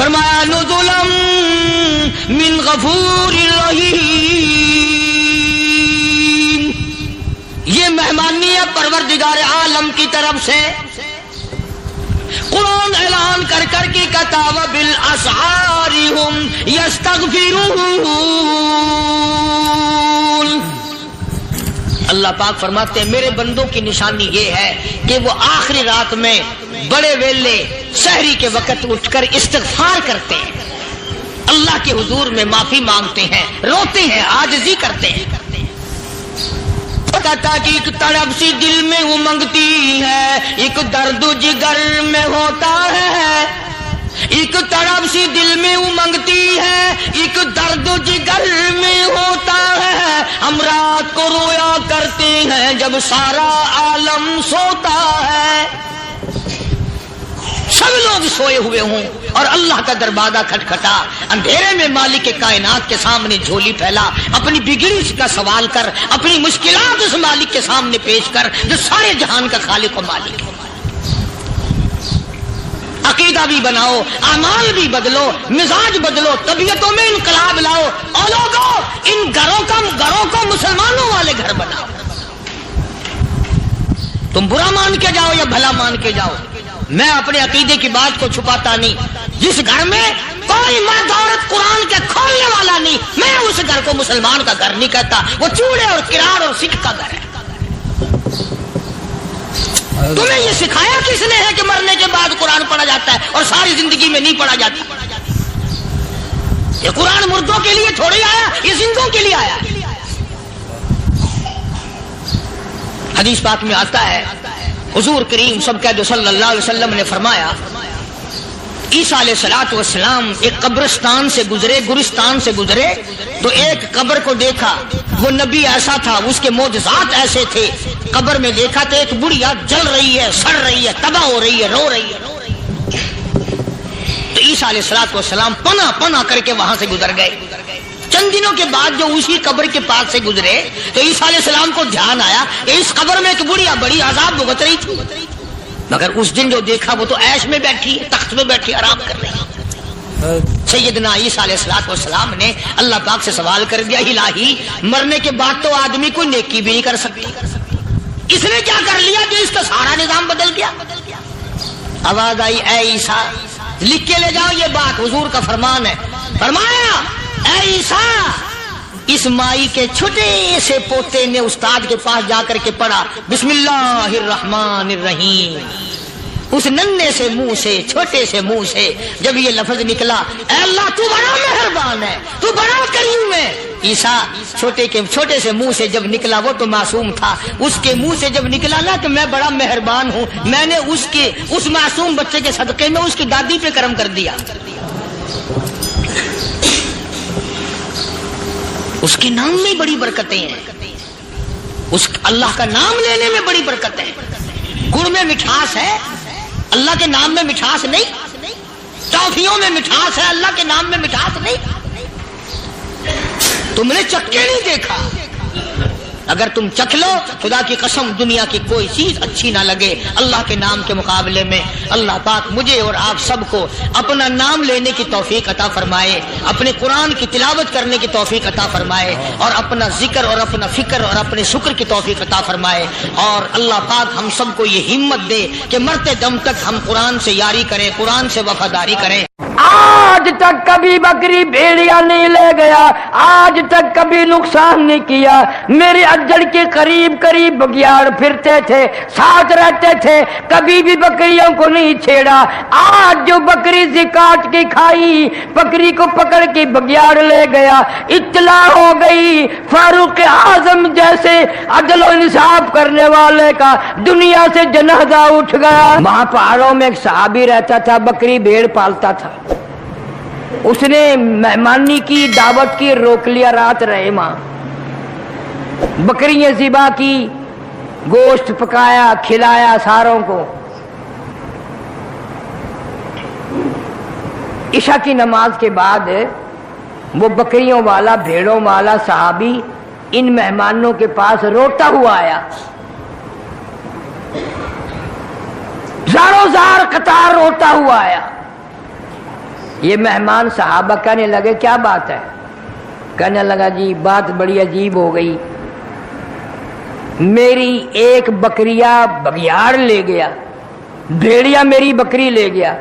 فرمایا نزلا من غفور رحیم، یہ مہمانی ہے پروردگار عالم کی طرف سے۔ قرآن اعلان کر کر کے کہتا وبالاسحار هم یستغفرون۔ اللہ پاک فرماتے ہیں میرے بندوں کی نشانی یہ ہے کہ وہ آخری رات میں بڑے ویلے سحری کے وقت اٹھ کر استغفار کرتے ہیں، اللہ کے حضور میں معافی مانگتے ہیں، روتے ہیں، عاجزی کرتے ہیں۔ کہتا کہ ایک تڑپ سی دل میں امنگتی ہے، ایک درد جگر میں ہوتا ہے، ایک تڑپ سی دل میں امنگتی ہے، ایک درد جگر میں ہوتا ہے، ہم رات کو رویا کرتے ہیں جب سارا عالم سوتا ہے۔ سب لوگ سوئے ہوئے ہوں اور اللہ کا دروازہ کھٹکھٹا، اندھیرے میں مالک کائنات کے سامنے جھولی پھیلا، اپنی بگڑی کا سوال کر، اپنی مشکلات اس مالک کے سامنے پیش کر جو سارے جہان کا خالق و مالک ہے۔ عقیدہ بھی بناؤ، اعمال بھی بدلو، مزاج بدلو، طبیعتوں میں انقلاب لاؤ، اور لوگوں ان گھروں کو مسلمانوں والے گھر بناؤ۔ تم برا مان کے جاؤ یا بھلا مان کے جاؤ، میں اپنے عقیدے کی بات کو چھپاتا نہیں۔ جس گھر میں کوئی مرد عورت قرآن کے کھولنے والا نہیں، میں اس گھر کو مسلمان کا گھر نہیں کہتا، وہ چوڑے اور کرار اور سکھ کا گھر ہے۔ تمہیں یہ سکھایا کس نے ہے کہ مرنے کے بعد قرآن پڑھا جاتا ہے اور ساری زندگی میں نہیں پڑھا جاتا؟ یہ قرآن مردوں کے لیے تھوڑی آیا، یہ زندوں کے لیے آیا۔ حدیث پاک میں آتا ہے حضور کریم سب کہہ صلی اللہ علیہ وسلم نے فرمایا عیسیٰ علیہ الصلوۃ والسلام ایک قبرستان سے گزرے، گورستان سے گزرے تو ایک قبر کو دیکھا، وہ نبی ایسا تھا، اس کے معجزات ایسے تھے۔ قبر میں دیکھا تو ایک بڑھیا جل رہی ہے، سڑ رہی ہے، تباہ ہو رہی ہے، رو رہی ہے۔ تو عیسیٰ علیہ الصلوۃ والسلام پناہ کر کے وہاں سے گزر گئے۔ چند دنوں کے بعد جو اسی قبر کے پاس سے گزرے تو عیسیٰ علیہ السلام کو دھیان آیا کہ اس قبر میں ایک بڑھیا بڑی عذاب بھگت رہی تھی، مگر اس دن جو دیکھا وہ تو عیش میں بیٹھی ہے، تخت میں بیٹھی آرام کر رہی ہے۔ سیدنا عیسیٰ علیہ الصلوۃ والسلام نے اللہ پاک سے سوال کر دیا، الہی مرنے کے بعد تو آدمی کوئی نیکی بھی نہیں کر سکتا، اس نے کیا کر لیا جو اس کا سارا نظام بدل گیا؟ آواز آئی اے عیسیٰ لکھ کے لے جاؤ یہ بات، حضور کا فرمان ہے۔ فرمایا اے عیسیٰ اس مائی کے چھوٹے سے پوتے نے استاد کے پاس جا کر کے پڑھا بسم اللہ الرحمن الرحیم، اس ننھے سے منہ سے، چھوٹے سے منہ سے جب یہ لفظ نکلا اے اللہ تو بڑا مہربان ہے، تو بڑا کریم ہے۔ عیسیٰ چھوٹے سے منہ سے جب نکلا، وہ تو معصوم تھا، اس کے منہ سے جب نکلا نا تو میں بڑا مہربان ہوں، میں نے اس معصوم بچے کے صدقے میں اس کی دادی پہ کرم کر دیا۔ اس کے نام میں بڑی برکتیں ہیں، اس اللہ کا نام لینے میں بڑی برکتیں ہیں۔ گڑ میں مٹھاس ہے، اللہ کے نام میں مٹھاس نہیں۔ ٹافیوں میں مٹھاس ہے، اللہ کے نام میں مٹھاس نہیں۔ تم نے چکھ کے نہیں دیکھا، اگر تم چکھ لو خدا کی قسم دنیا کی کوئی چیز اچھی نہ لگے اللہ کے نام کے مقابلے میں۔ اللہ پاک مجھے اور آپ سب کو اپنا نام لینے کی توفیق عطا فرمائے، اپنے قرآن کی تلاوت کرنے کی توفیق عطا فرمائے، اور اپنا ذکر اور اپنا فکر اور اپنے شکر کی توفیق عطا فرمائے، اور اللہ پاک ہم سب کو یہ ہمت دے کہ مرتے دم تک ہم قرآن سے یاری کریں، قرآن سے وفاداری کریں۔ آج تک کبھی بکری بھیڑیا نہیں لے گیا، آج تک کبھی نقصان نہیں کیا۔ میرے اجڑ کے قریب قریب بگیاڑ پھرتے تھے، ساتھ رہتے تھے، کبھی بھی بکریوں کو نہیں چھیڑا۔ آج جو بکری سے کاٹ کے کھائی، بکری کو پکڑ کے بگیاڑ لے گیا، اطلاع ہو گئی فاروق اعظم جیسے عدل و انصاف کرنے والے کا دنیا سے جنازہ اٹھ گیا۔ وہاں پہاڑوں میں ایک صحابی رہتا تھا، بکری بھیڑ پالتا تھا۔ اس نے مہمانی کی، دعوت کی، روک لیا، رات رہے وہاں، بکریاں ذبح کی، گوشت پکایا، کھلایا ساروں کو۔ عشاء کی نماز کے بعد وہ بکریوں والا، بھیڑوں والا صحابی ان مہمانوں کے پاس روتا ہوا آیا، زاروں زار قطار روتا ہوا آیا۔ یہ مہمان صحابہ کہنے لگے کیا بات ہے؟ کہنے لگا جی بات بڑی عجیب ہو گئی، میری ایک بکریا بگیاڑ لے گیا، بھیڑیا میری بکری لے گیا۔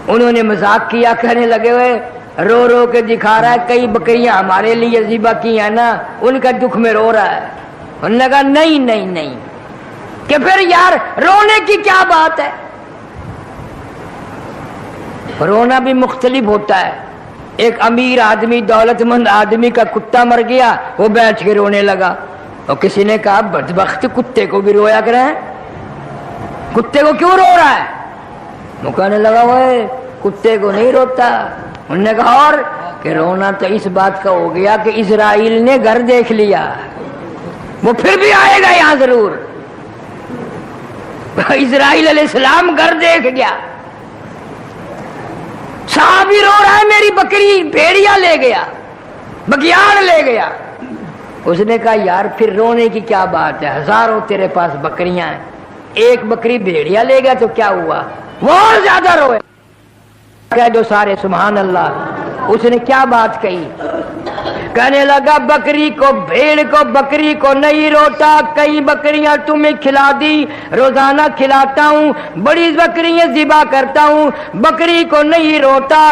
انہوں نے مذاق کیا، کہنے لگے ہوئے رو رو کے دکھا رہا ہے، کئی بکریاں ہمارے لیے ذبح کی ہیں نا، ان کا دکھ میں رو رہا ہے۔ انہوں نے کہا نہیں نہیں نہیں، کہ پھر یار رونے کی کیا بات ہے؟ رونا بھی مختلف ہوتا ہے۔ ایک امیر آدمی، دولت مند آدمی کا کتا مر گیا، وہ بیٹھ کے رونے لگا، اور کسی نے کہا بدبخت کتے کو بھی رویا کریں، کتے کو کیوں رو رہا ہے؟ وہ کہنے لگا وہ کتے کو نہیں روتا۔ انہوں نے کہا اور کہ رونا تو اس بات کا ہو گیا کہ اسرائیل نے گھر دیکھ لیا، وہ پھر بھی آئے گا یہاں ضرور۔ اسرائیل علیہ السلام گھر دیکھ گیا، صحابی رو رہا ہے میری بکری بھیڑیا لے گیا، بگیاڑ لے گیا۔ اس نے کہا یار پھر رونے کی کیا بات ہے، ہزاروں تیرے پاس بکریاں ہیں، ایک بکری بھیڑیا لے گیا تو کیا ہوا؟ وہ اور زیادہ روئے۔ کہہ دو سارے سبحان اللہ۔ اس نے کیا بات کہی؟ کہنے لگا بکری کو، بھیڑ کو، بکری کو نہیں روتا، کئی بکریاں تمہیں کھلا دی، روزانہ کھلاتا ہوں، بڑی بکریاں ذبح کرتا ہوں، بکری کو نہیں روتا۔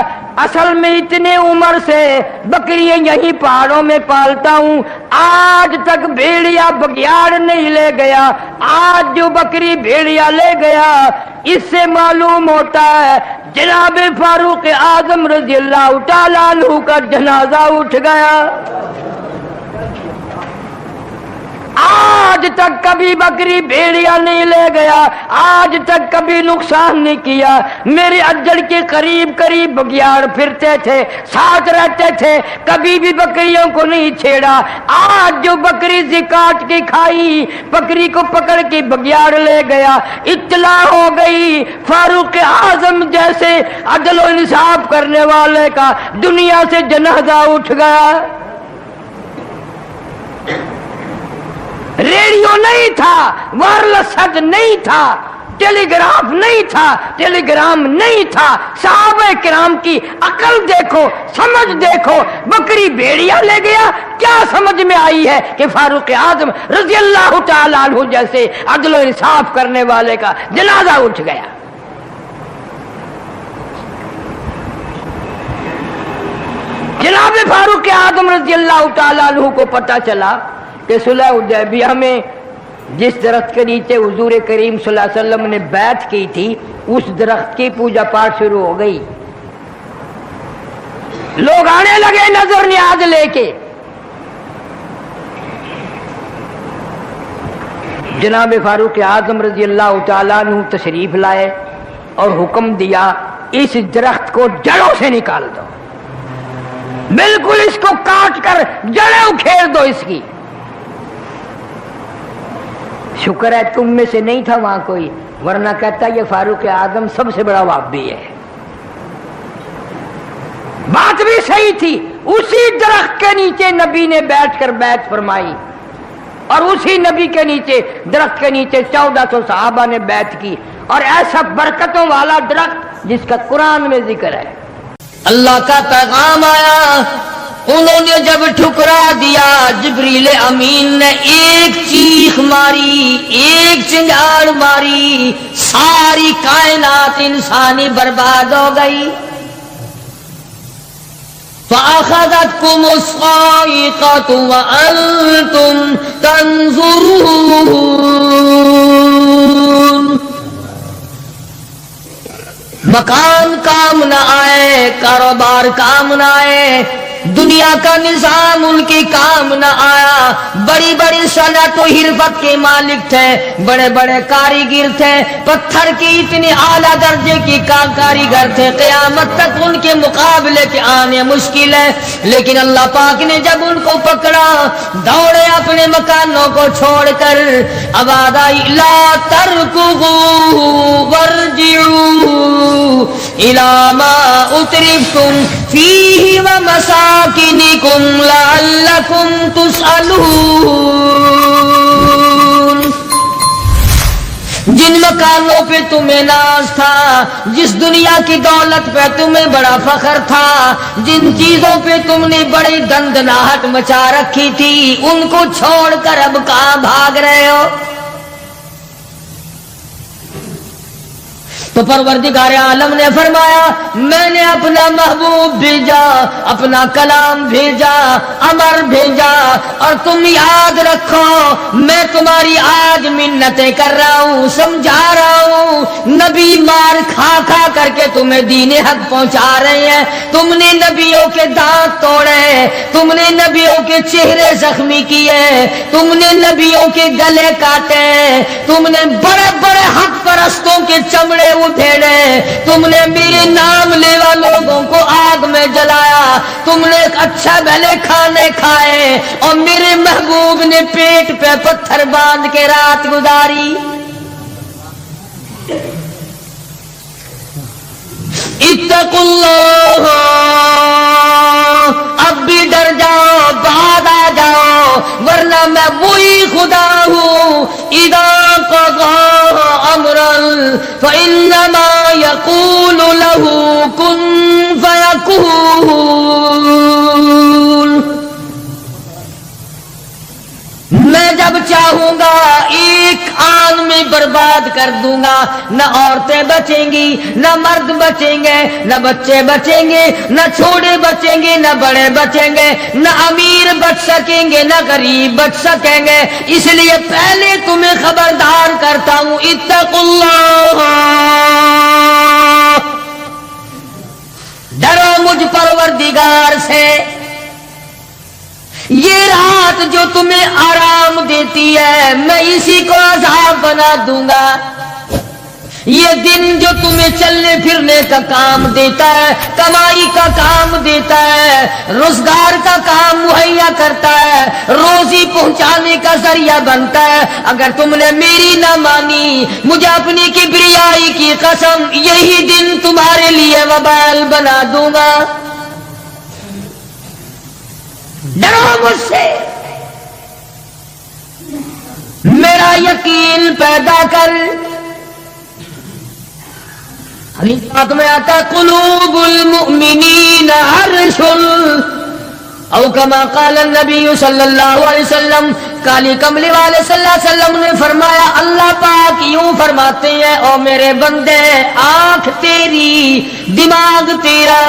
اصل میں اتنے عمر سے بکریاں یہی پہاڑوں میں پالتا ہوں، آج تک بھیڑیا بگیاڑ نہیں لے گیا، آج جو بکری بھیڑیا لے گیا، اس سے معلوم ہوتا ہے جناب فاروق اعظم رضی اللہ تعالیٰ عنہ کا جنازہ اٹھ گیا۔ آج تک کبھی بکری بھیڑیا نہیں لے گیا، آج تک کبھی نقصان نہیں کیا۔ میرے اجڑ کے قریب قریب بگیاڑ پھرتے تھے، ساتھ رہتے تھے، کبھی بھی بکریوں کو نہیں چھیڑا۔ آج جو بکری زکات کی کھائی، بکری کو پکڑ کے بگیاڑ لے گیا، اطلاع ہو گئی فاروق اعظم جیسے عدل و انصاف کرنے والے کا دنیا سے جنازہ اٹھ گیا۔ ریڈیو نہیں تھا، وائرلیس ہیڈ نہیں تھا، ٹیلی گراف نہیں تھا، ٹیلی گرام نہیں تھا۔ صحابہ کرام کی عقل دیکھو، سمجھ دیکھو، بکری بھیڑیا لے گیا، کیا سمجھ میں آئی ہے کہ فاروق اعظم رضی اللہ تعالیٰ عنہ جیسے عدل و انصاف کرنے والے کا جنازہ اٹھ گیا۔ جناب فاروق اعظم رضی اللہ تعالیٰ عنہ کو پتہ چلا کہ صلح حدیبیہ میں جس درخت کے نیچے حضور کریم صلی اللہ علیہ وسلم نے بیعت کی تھی، اس درخت کی پوجا پاٹ شروع ہو گئی۔ لوگ آنے لگے نظر نیاز لے کے۔ جناب فاروق اعظم رضی اللہ تعالیٰ عنہ تشریف لائے اور حکم دیا اس درخت کو جڑوں سے نکال دو، بالکل اس کو کاٹ کر جڑیں اکھیڑ دو اس کی۔ شکر ہے تم میں سے نہیں تھا وہاں کوئی، ورنہ کہتا یہ فاروق اعظم سب سے بڑا وہابی ہے۔ بات بھی صحیح تھی، اسی درخت کے نیچے نبی نے بیٹھ کر بیعت فرمائی، اور اسی نبی کے نیچے، درخت کے نیچے 1400 صحابہ نے بیعت کی، اور ایسا برکتوں والا درخت جس کا قرآن میں ذکر ہے۔ اللہ کا پیغام آیا، انہوں نے جب ٹھکرا دیا، جبریل امین نے ایک چیخ ماری، ایک چنگاڑ ماری، ساری کائنات انسانی برباد ہو گئی۔ فَأَخَذَتْكُمُ الصَّاعِقَةُ وَأَنْتُمْ تَنْظُرُونَ۔ مکان کام نہ آئے، کاروبار کام نہ آئے، دنیا کا نظام ان کے کام نہ آیا۔ بڑی بڑی صنعت و حرفت کے مالک تھے، بڑے بڑے کاریگر تھے، پتھر کی اتنے اعلیٰ درجے کی کاریگر تھے، قیامت تک ان کے مقابلے کے آنے مشکل ہے۔ لیکن اللہ پاک نے جب ان کو پکڑا، دوڑے اپنے مکانوں کو چھوڑ کر، آواز آئی لا ترکضوا وارجعوا الی ما اترفتم فیہ ومساکنکم لعلکم تسألون۔ جن مکانوں پہ تمہیں ناز تھا، جس دنیا کی دولت پہ تمہیں بڑا فخر تھا، جن چیزوں پہ تم نے بڑی دندناہٹ مچا رکھی تھی، ان کو چھوڑ کر اب کہاں بھاگ رہے ہو؟ تو پروردگار عالم نے فرمایا میں نے اپنا محبوب بھیجا، اپنا کلام بھیجا، امر بھیجا، اور تم یاد رکھو میں تمہاری آج منتیں کر رہا ہوں، سمجھا رہا ہوں۔ نبی مار کھا کھا کر کے تمہیں دین حق پہنچا رہے ہیں، تم نے نبیوں کے دانت توڑے، تم نے نبیوں کے چہرے زخمی کیے، تم نے نبیوں کے گلے کاٹے، تم نے بڑے بڑے حق پرستوں کے چمڑے اٹھیڑے، تم نے میرے نام لیوا لوگوں کو آگ میں جلایا، تم نے اچھا بھلے کھانے کھائے، اور میرے محبوب نے پیٹ پہ پتھر باندھ کے رات گزاری۔ اتقوا اللہ، اب بھی ڈر جاؤ، بعد آ جاؤ، ورنہ میں وہی خدا ہوں اذا قضى امرا فانما يقول له كن فيكون۔ میں جب چاہوں گا ایک آن میں برباد کر دوں گا، نہ عورتیں بچیں گی، نہ مرد بچیں گے، نہ بچے بچیں گے، نہ چھوٹے بچیں گے، نہ بڑے بچیں گے، نہ امیر بچ سکیں گے، نہ غریب بچ سکیں گے۔ اس لیے پہلے تمہیں خبردار کرتا ہوں اتقوا اللہ، ڈرو مجھ پروردگار سے۔ یہ رات جو تمہیں آرام دیتی ہے میں اسی کو عذاب بنا دوں گا، یہ دن جو تمہیں چلنے پھرنے کا کام دیتا ہے، کمائی کا کام دیتا ہے، روزگار کا کام مہیا کرتا ہے، روزی پہنچانے کا ذریعہ بنتا ہے، اگر تم نے میری نہ مانی، مجھے اپنی کبریائی کی قسم یہی دن تمہارے لیے وبال بنا دوں گا۔ ڈرو مجھ سے، میرا یقین پیدا کر۔ حدیث پاک میں آتا قلوب المؤمنین عرش، او کما قال النبی صلی اللہ علیہ وسلم، کالی کملی والے صلی اللہ علیہ وسلم نے فرمایا اللہ پاک یوں فرماتے ہیں او میرے بندے، آنکھ تیری، دماغ تیرا،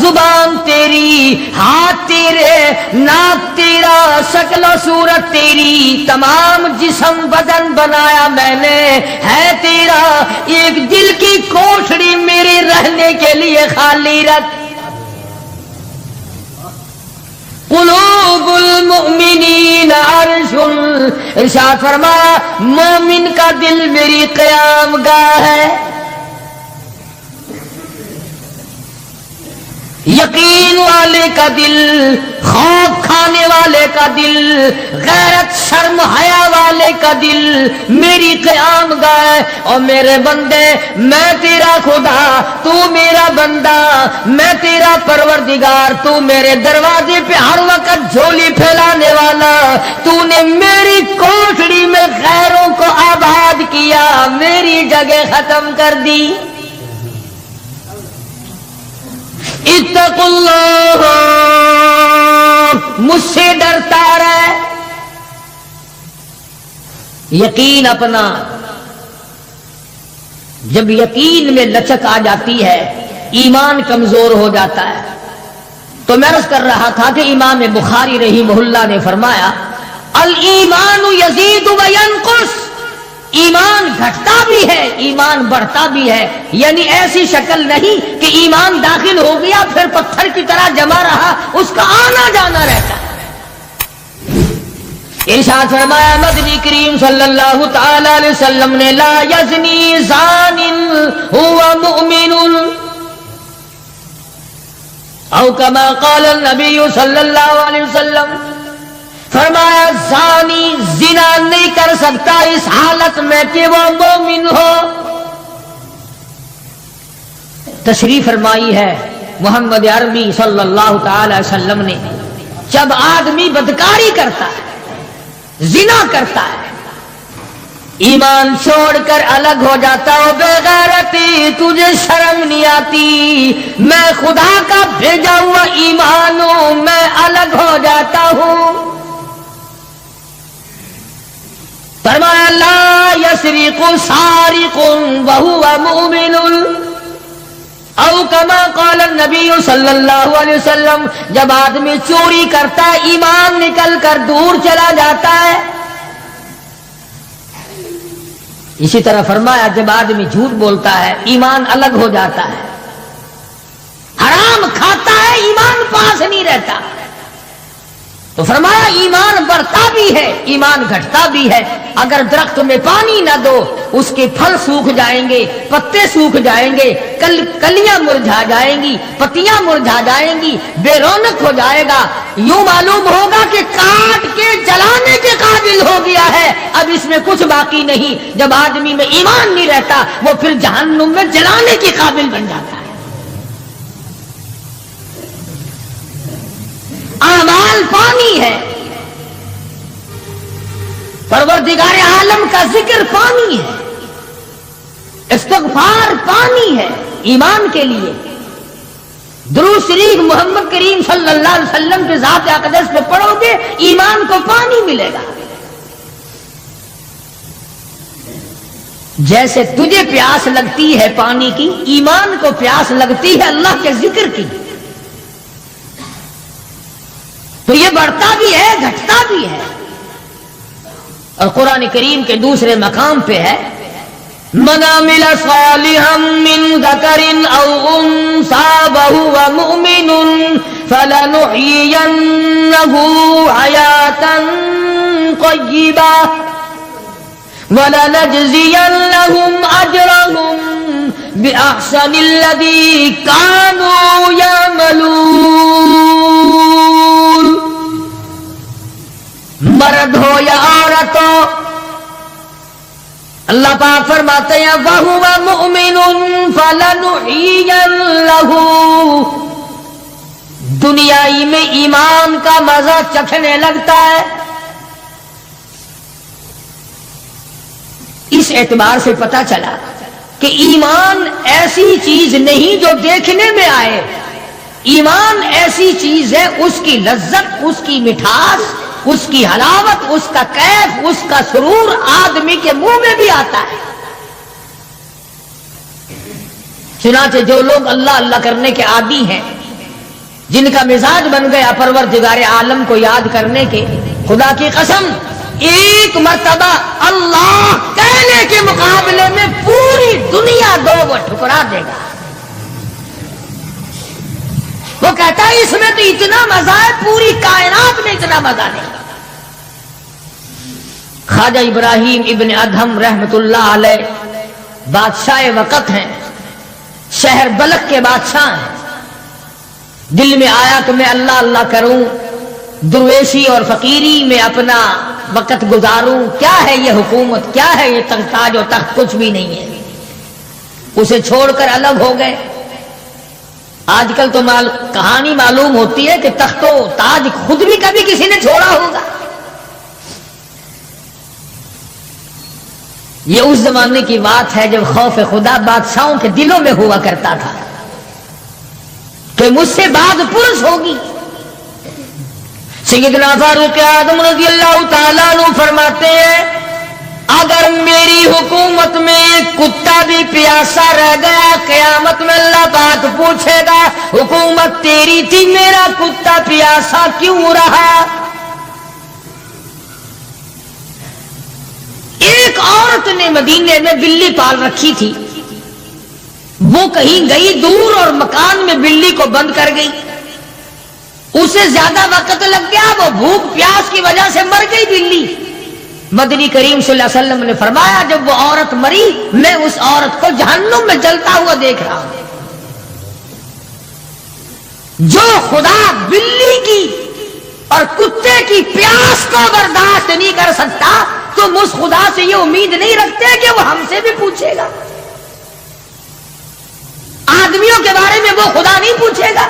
زبان تیری، ہاتھ تیرے، ناک تیرا، شکل و صورت تیری، تمام جسم بدن بنایا میں نے ہے تیرا، ایک دل کی کوٹھڑی میرے رہنے کے لیے خالی رکھ۔ قلوب المؤمنین عرش، ارشاد فرمایا مومن کا دل میری قیام گاہ ہے۔ یقین والے کا دل، خوف کھانے والے کا دل، غیرت شرم حیا والے کا دل میری قیام گاہ۔ اور میرے بندے میں تیرا خدا، تو میرا بندہ، میں تیرا پروردگار، تو میرے دروازے پہ ہر وقت جھولی پھیلانے والا، تو نے میری کوٹھڑی میں غیروں کو آباد کیا، میری جگہ ختم کر دی۔ اتقوا اللہ، مجھ سے ڈرتا رہے۔ یقین اپنا، جب یقین میں لچک آ جاتی ہے ایمان کمزور ہو جاتا ہے۔ تو میں عرض کر رہا تھا کہ امام بخاری رحمہ اللہ نے فرمایا الایمان یزید و ینقص، ایمان گھٹتا بھی ہے ایمان بڑھتا بھی ہے، یعنی ایسی شکل نہیں کہ ایمان داخل ہو گیا پھر پتھر کی طرح جمع رہا، اس کا آنا جانا رہتا ہے۔ ارشاد فرمایا مدنی کریم صلی اللہ تعالی علیہ وسلم نے لا یزنی زان هو مؤمن، او کما قال النبی صلی اللہ علیہ وسلم، فرمایا زانی زنا نہیں کر سکتا اس حالت میں کہ وہ مومن ہو۔ تشریف فرمائی ہے محمد عربی صلی اللہ تعالی وسلم نے، جب آدمی بدکاری کرتا ہے، زنا کرتا ہے، ایمان چھوڑ کر الگ ہو جاتا ہو بغیرتی، تجھے شرم نہیں آتی، میں خدا کا بھیجا ہوا ایمان ہوں، میں الگ ہو جاتا ہوں۔ فرمایا لا یسرق سارق وہو مؤمن او کما قال النبی صلی اللہ علیہ وسلم، جب آدمی چوری کرتا ہے ایمان نکل کر دور چلا جاتا ہے۔ اسی طرح فرمایا جب آدمی جھوٹ بولتا ہے ایمان الگ ہو جاتا ہے، حرام کھاتا ہے ایمان پاس نہیں رہتا۔ تو فرمایا ایمان بڑھتا بھی ہے ایمان گھٹتا بھی ہے، اگر درخت میں پانی نہ دو اس کے پھل سوکھ جائیں گے، پتے سوکھ جائیں گے، کلیاں مرجھا جائیں گی، پتیاں مرجھا جائیں گی، بے رونق ہو جائے گا، یوں معلوم ہوگا کہ کاٹ کے جلانے کے قابل ہو گیا ہے، اب اس میں کچھ باقی نہیں۔ جب آدمی میں ایمان نہیں رہتا وہ پھر جہنم میں جلانے کے قابل بن جاتا ہے۔ اعمال پانی ہے، پروردگار عالم کا ذکر پانی ہے، استغفار پانی ہے ایمان کے لیے، درود شریف محمد کریم صلی اللہ علیہ وسلم کے ذات اقدس پہ پڑھو گے ایمان کو پانی ملے گا۔ جیسے تجھے پیاس لگتی ہے پانی کی، ایمان کو پیاس لگتی ہے اللہ کے ذکر کی۔ تو یہ بڑھتا بھی ہے گھٹتا بھی ہے، اور قرآن کریم کے دوسرے مقام پہ ہے من عمل صالحا من ذکر او انثى وهو مؤمن فلنحيينه حياة طيبة ولنجزينهم اجرهم باحسن الذي كانوا يعملون۔ مرد ہو یا عورت ہو، اللہ پاک فرماتے ہیں وَهُوَ مُؤْمِنٌ فَلَنُحْيِيَنَّ لَهُ، دنیائی میں ایمان کا مزہ چکھنے لگتا ہے۔ اس اعتبار سے پتہ چلا کہ ایمان ایسی چیز نہیں جو دیکھنے میں آئے، ایمان ایسی چیز ہے اس کی لذت، اس کی مٹھاس، اس کی حلاوت، اس کا کیف، اس کا سرور آدمی کے منہ میں بھی آتا ہے۔ چنانچہ جو لوگ اللہ اللہ کرنے کے عادی ہیں، جن کا مزاج بن گیا پروردگار عالم کو یاد کرنے کے، خدا کی قسم ایک مرتبہ اللہ کہنے کے مقابلے میں پوری دنیا دو وہ ٹھکرا دے گا۔ وہ کہتا ہے اس میں تو اتنا مزہ ہے پوری کائنات میں اتنا مزہ نہیں۔ خواجہ ابراہیم ابن ادہم رحمت اللہ علیہ بادشاہ وقت ہیں، شہر بلخ کے بادشاہ ہیں۔ دل میں آیا کہ میں اللہ اللہ کروں، درویشی اور فقیری میں اپنا وقت گزاروں، کیا ہے یہ حکومت، کیا ہے یہ تاج و تخت، کچھ بھی نہیں ہے۔ اسے چھوڑ کر الگ ہو گئے۔ آج کل تو کہانی معلوم ہوتی ہے کہ تخت و تاج خود بھی کبھی کسی نے چھوڑا ہوگا۔ یہ اس زمانے کی بات ہے جب خوف خدا بادشاہوں کے دلوں میں ہوا کرتا تھا کہ مجھ سے بعد پرس ہوگی۔ سیدنا فاروق اعظم رضی اللہ تعالیٰ عنہ فرماتے ہیں اگر میری حکومت میں ایک کتا بھی پیاسا رہ گیا قیامت میں اللہ پاک پوچھے گا حکومت تیری تھی میرا کتا پیاسا کیوں رہا۔ ایک عورت نے مدینے میں بلی پال رکھی تھی، وہ کہیں گئی دور اور مکان میں بلی کو بند کر گئی، اسے زیادہ وقت لگ گیا، وہ بھوک پیاس کی وجہ سے مر گئی بلی۔ مدنی کریم صلی اللہ علیہ وسلم نے فرمایا جب وہ عورت مری میں اس عورت کو جہنم میں جلتا ہوا دیکھ رہا ہوں۔ جو خدا بلی کی اور کتے کی پیاس کو برداشت نہیں کر سکتا تم اس خدا سے یہ امید نہیں رکھتے کہ وہ ہم سے بھی پوچھے گا۔ آدمیوں کے بارے میں وہ خدا نہیں پوچھے گا،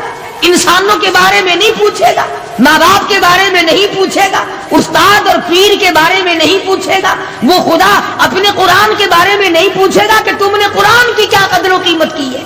انسانوں کے بارے میں نہیں پوچھے گا، ماں باپ کے بارے میں نہیں پوچھے گا، استاد اور پیر کے بارے میں نہیں پوچھے گا۔ وہ خدا اپنے بارے میں نہیں پوچھے گا کہ تم نے قرآن کی کیا قدر و قیمت کی ہے.